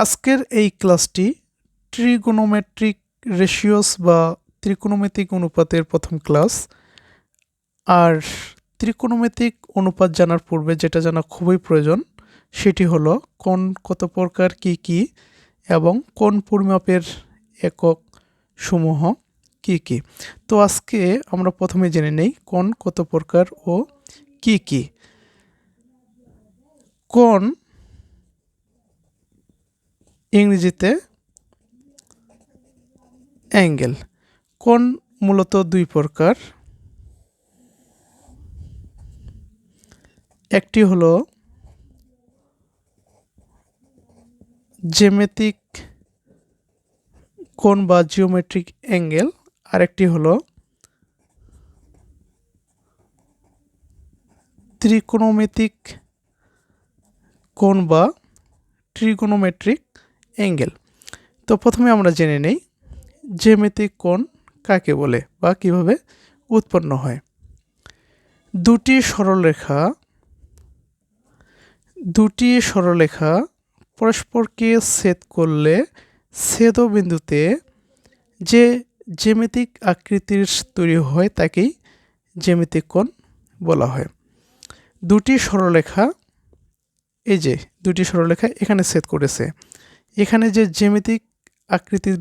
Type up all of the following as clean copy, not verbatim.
আজকের এই ক্লাসটি ট্রিগোনোমেট্রিক রেশিওস বা ত্রিকোণমিতিক অনুপাতের প্রথম ক্লাস। আর ত্রিকোণমিতিক অনুপাত জানার পূর্বে যেটা জানা খুবই প্রয়োজন সেটি হলো কোণ কত প্রকার কি কি এবং কোণ পরিমাপের একক সমূহ কি কি। তো আজকে আমরা প্রথমে জেনে নেই কোণ কত প্রকার ও কি কি। কোণ ইংরেজিতে অ্যাঙ্গেল। কোণ মূলত দুই প্রকার, একটি হলো জ্যামিতিক কোণ বা জিওমেট্রিক অ্যাঙ্গেল, আরেকটি হলো ত্রিকোণমিতিক কোণ বা ট্রিগোনোমেট্রিক অ্যাঙ্গেল। তো প্রথমে আমরা জেনে নেই জ্যামিতিক কোণ কাকে বলে বা কিভাবে উৎপন্ন হয়। দুটি সরলরেখা পরস্পরকে ছেদ করলে ছেদবিন্দুতে যে জ্যামিতিক আকৃতির তৈরি হয় তাকেই জ্যামিতিক কোণ বলা হয়। দুটি সরলরেখা, এই যে দুটি সরলরেখা এখানে ছেদ করেছে, এখানে যে জ্যামিতিক আকৃতির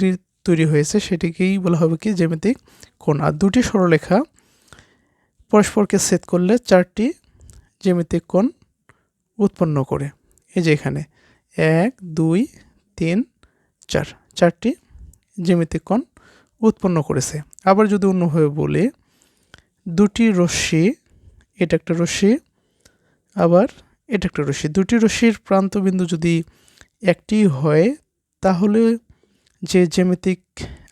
তৈরি হয়েছে সেটিকেই বলা হবে কি জ্যামিতিক কোণ। আর দুটি সরলরেখা পরস্পরকে ছেদ করলে চারটি জ্যামিতিক কোণ উৎপন্ন করে। এই যে এখানে 1 2 3 4, চারটি জ্যামিতিক কোণ উৎপন্ন করেছে। আবার যদি অন্যভাবে বলি, দুটি রশ্মি, এটা একটা রশ্মি, আবার এটা একটা রশ্মি, দুটি রশ্মির প্রান্তবিন্দু যদি একটি হয় তাহলে যে জ্যামিতিক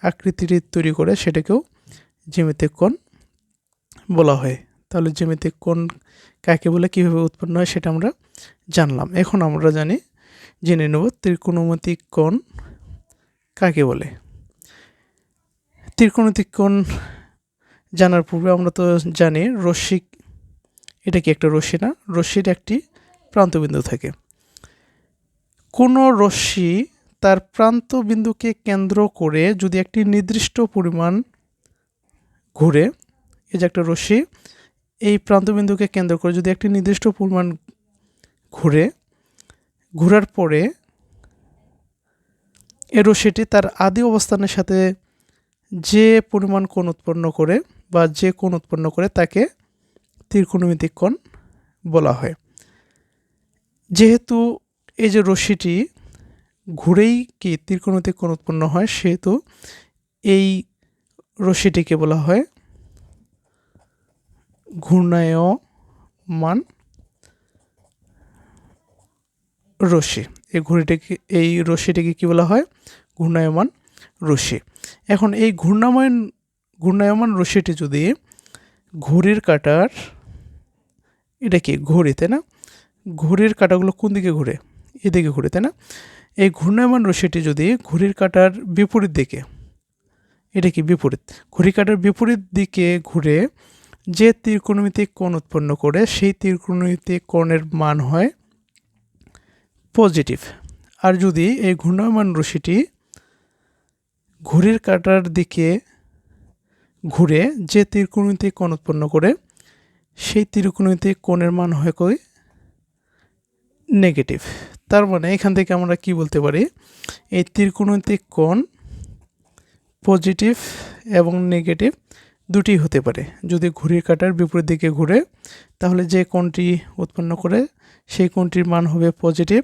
আকৃতির তৈরি করে সেটাকেও জ্যামিতিক কোণ বলা হয়। তাহলে জ্যামিতিক কোণ কাকে বলে, কীভাবে উৎপন্ন হয় সেটা আমরা জানলাম। এখন আমরা জেনে নেব ত্রিকোণমিতিক কোণ কাকে বলে। ত্রিকোণমিতিক কোণ জানার পূর্বে আমরা তো জানি রশ্মি, এটা কি একটা রশ্মি না? রশ্মির একটি প্রান্তবিন্দু থাকে। কোনো রশ্মি তার প্রান্তবিন্দুকে কেন্দ্র করে যদি একটি নির্দিষ্ট পরিমাণ ঘুরে, এই যে একটা রশ্মি এই প্রান্তবিন্দুকে কেন্দ্র করে যদি একটি নির্দিষ্ট পরিমাণ ঘোরার পরে এই রশ্মিটি তার আদি অবস্থানের সাথে যে পরিমাণ কোণ উৎপন্ন করে বা যে কোণ উৎপন্ন করে তাকে ত্রিকোণমিতিক কোণ বলা হয়। যেহেতু এই যে রশ্মিটি ঘুরেই কি ত্রিকোণমিতিক কোণ উৎপন্ন হয়, সেহেতু এই রশ্মিটিকে বলা হয় ঘূর্ণায়মান রশ্মি। এই রশ্মিটিকে কি বলা হয়? ঘূর্ণায়মান রশ্মি। এখন এই ঘূর্ণায়মান রশ্মিটি যদি ঘড়ির কাঁটার, এটা কি ঘড়ি তাই না? ঘড়ির কাঁটাগুলো কোন দিকে ঘুরে? এদিকে ঘুরে তাই না? এই ঘূর্ণায়মান রশ্মিটি যদি ঘড়ির কাঁটার বিপরীত দিকে, এটা কি বিপরীত, ঘড়ির কাঁটার বিপরীত দিকে ঘুরে যে ত্রিকোণমিতিক কোণ উৎপন্ন করে সেই ত্রিকোণমিতিক কোণের মান হয় পজিটিভ। আর যদি এই ঘূর্ণায়মান রশ্মিটি ঘড়ির কাঁটার দিকে ঘুরে যে ত্রিকোণমিতিক কোণ উৎপন্ন করে সেই ত্রিকোণমিতিক কোণের মান হয় কই নেগেটিভ। তার মানে এখান থেকে আমরা কি বলতে পারি, এই ত্রিকোণমিতিক কোণ পজিটিভ এবং নেগেটিভ দুটি হতে পারে। যদি ঘড়ির কাঁটার বিপরীত দিকে ঘুরে তাহলে যে কোণটি উৎপন্ন করে সেই কোণটির মান হবে পজিটিভ,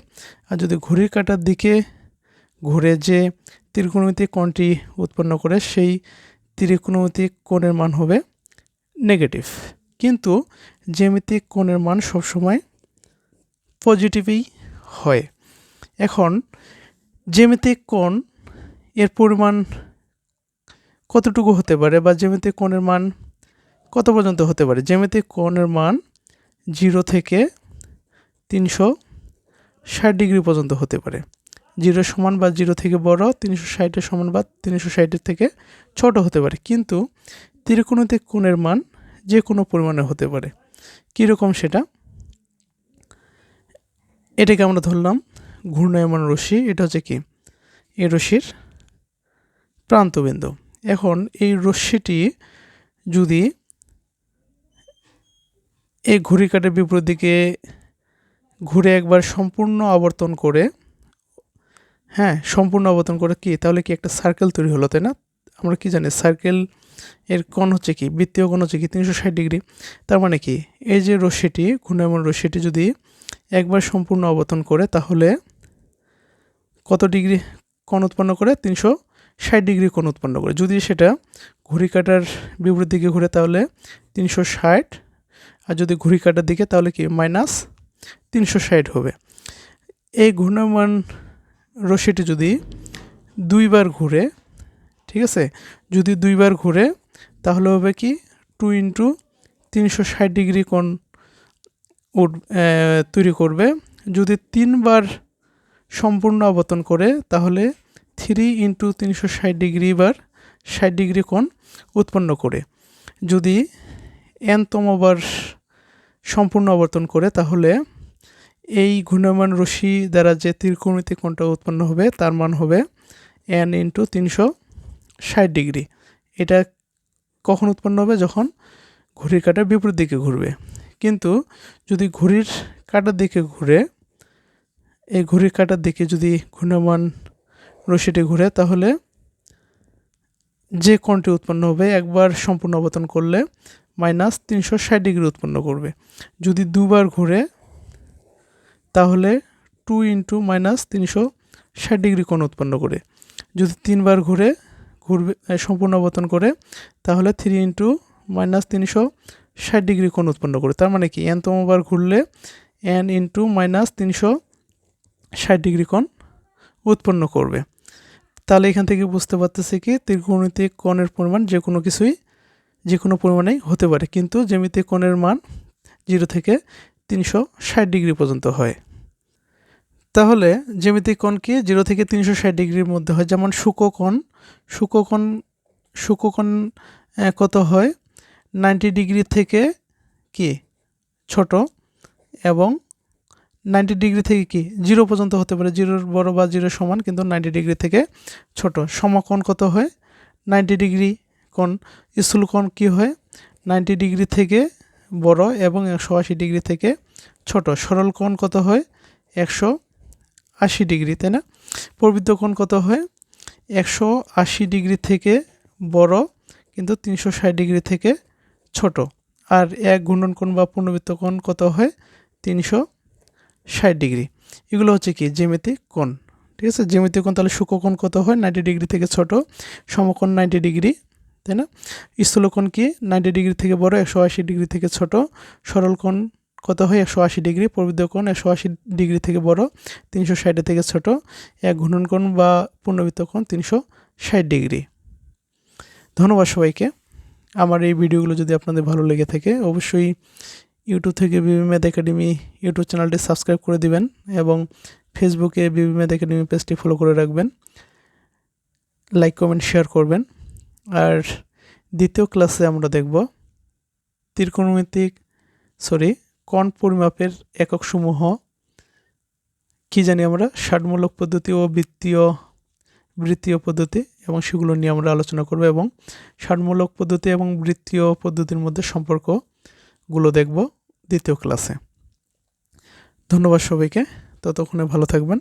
আর যদি ঘড়ির কাঁটার দিকে ঘুরে যে ত্রিকোণমিতিক কোণটি উৎপন্ন করে সেই ত্রিকোণমিতিক কোণের মান হবে নেগেটিভ। কিন্তু জ্যামিতিক কোণের মান সবসময় পজিটিভই হয়। এখন জ্যামিতিক কোণ এর পরিমাণ কতটুকু হতে পারে বা জ্যামিতিক কোণের মান কত পর্যন্ত হতে পারে? জ্যামিতিক কোণের মান 0 থেকে 360 ডিগ্রি পর্যন্ত হতে পারে। 0 সমান বা 0 থেকে বড়, 360 এর সমান বা 360 এর থেকে ছোট হতে পারে। কিন্তু ত্রিকোণমিতিক কোণের মান যে কোনো পরিমাণে হতে পারে। কীরকম সেটা? এটাকে আমরা ধরলাম ঘূর্ণায়মান রশ্মি, এটা হচ্ছে কি এই রশ্মির প্রান্তবিন্দু। এখন এই রশ্মিটি যদি এই ঘড়ি কাঁটার বিপরীত দিকে ঘুরে একবার সম্পূর্ণ আবর্তন করে, হ্যাঁ সম্পূর্ণ আবর্তন করে কি, তাহলে কি একটা সার্কেল তৈরি হলো, তাই না? আমরা কি জানি সার্কেল এর কোণ হচ্ছে কি, বৃত্তীয় কোণ হচ্ছে কি 360 ডিগ্রি। তার মানে কি এই যে রশ্মিটি, ঘূর্ণায়মান রশ্মিটি যদি একবার সম্পূর্ণ আবর্তন করে তাহলে কত ডিগ্রি কোণ উৎপন্ন করে? 360 ডিগ্রি কোণ উৎপন্ন করে। যদি সেটা ঘড়ি কাঁটার বিপরীত দিকে ঘুরে তাহলে 360, আর যদি ঘড়ি কাঁটার দিকে তাহলে কি -360 হবে। এই ঘূর্ণায়মান রশ্মিটি যদি দুইবার ঘুরে, ঠিক আছে, যদি দুইবার ঘুরে তাহলে হবে কি 2 × 360 ডিগ্রি কোণ তৈরি করবে। যদি 3বার সম্পূর্ণ আবর্তন করে তাহলে 3 × 360 ডিগ্রি বার 60 ডিগ্রি কোণ উৎপন্ন করে। যদি nতমবার সম্পূর্ণ আবর্তন করে তাহলে এই ঘূর্ণায়মান রশ্মি দ্বারা যে ত্রিকোণমিতিক কোণটা উৎপন্ন হবে তার মান হবে n × 360 ডিগ্রি। এটা কখন উৎপন্ন হবে? যখন ঘড়ির কাঁটার বিপরীত দিকে ঘুরবে। কিন্তু যদি ঘড়ির কাঁটার দিকে ঘুরে, এই ঘড়ির কাঁটার দিকে যদি ঘূর্ণায়মান রশ্মিটি ঘুরে তাহলে যে কোণটি উৎপন্ন হবে একবার সম্পূর্ণ আবর্তন করলে -360 ডিগ্রি উৎপন্ন করবে। যদি দুবার ঘুরে তাহলে 2 × -360 ডিগ্রি কোণ উৎপন্ন করে। যদি 3বার ঘুরবে সম্পূর্ণ আবর্তন করে তাহলে 3 × -360 ডিগ্রি কোণ উৎপন্ন করে। তার মানে কি nতমবার ঘুরলে n × -360 ডিগ্রি কোণ উৎপন্ন করবে। তাহলে এখান থেকে বুঝতে পারতেছি কি ত্রিকোণমিতিক কোণের পরিমাণ যে কোনো পরিমাণেই হতে পারে, কিন্তু জ্যামিতিক কোণের মান 0 থেকে 360 ডিগ্রি পর্যন্ত হয়। তাহলে জ্যামিতিক কোণ কি 0 থেকে 360 ডিগ্রির মধ্যে হয়। যেমন শুকোকোণ কত হয়? 90 ডিগ্রি থেকে কি ছোট, এবং 90 ডিগ্রি থেকে কি 0 পর্যন্ত হতে পারে, 0 বড় বা 0 সমান, কিন্তু 90 ডিগ্রি থেকে ছোট। সমকোণ কত হয়? 90 ডিগ্রি কোণ। স্থূলকোণ কি হয়? 90 ডিগ্রি থেকে বড় এবং 180 ডিগ্রি থেকে ছোট। সরল কোণ কত হয়? 180 ডিগ্রি, তাই না? প্রবৃদ্ধ কোণ কত হয়? 180 ডিগ্রি থেকে বড় কিন্তু 360 ডিগ্রি থেকে ছোট। আর এক ঘূর্ণন বা পূর্ণবৃত্ত কোণ কত হয়? 360 ডিগ্রি। এগুলো হচ্ছে কি জ্যামিতিক কোণ, ঠিক আছে? জ্যামিতিক কোণ তাহলে শুকোকোণ কত হয়? 90 ডিগ্রি থেকে ছোট। সমকোণ 90 ডিগ্রি, তাই না? স্থূলকোণ কি 90 ডিগ্রি থেকে বড়, 180 ডিগ্রি থেকে ছোট। সরল কোণ কত হয়? 180 ডিগ্রি। প্রবৃদ্ধ কোণ 180 ডিগ্রি থেকে বড়, 360 থেকে ছোট। এক ঘূর্ণন কোণ বা পূর্ণবৃত্ত কোণ 360 ডিগ্রি। ধন্যবাদ সবাইকে। আমার এই ভিডিওগুলো যদি আপনাদের ভালো লেগে থাকে অবশ্যই ইউটিউব থেকে বিবি ম্যাথ একাডেমি ইউটিউব চ্যানেলটি সাবস্ক্রাইব করে দিবেন এবং ফেসবুকে বিবি ম্যাথ একাডেমি পেজটি ফলো করে রাখবেন, লাইক কমেন্ট শেয়ার করবেন। আর দ্বিতীয় ক্লাসে আমরা দেখব কোণ পরিমাপের এককসমূহ কি জানি আমরা, ষাটমূলক পদ্ধতি ও বৃত্তীয় পদ্ধতি, এবং সেগুলো নিয়ে আমরা আলোচনা করব এবং ষাটমূলক পদ্ধতি এবং বৃত্তীয় পদ্ধতির মধ্যে সম্পর্কগুলো দেখব দ্বিতীয় ক্লাসে। ধন্যবাদ সবাইকে, ততক্ষণে ভালো থাকবেন।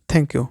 Thank you.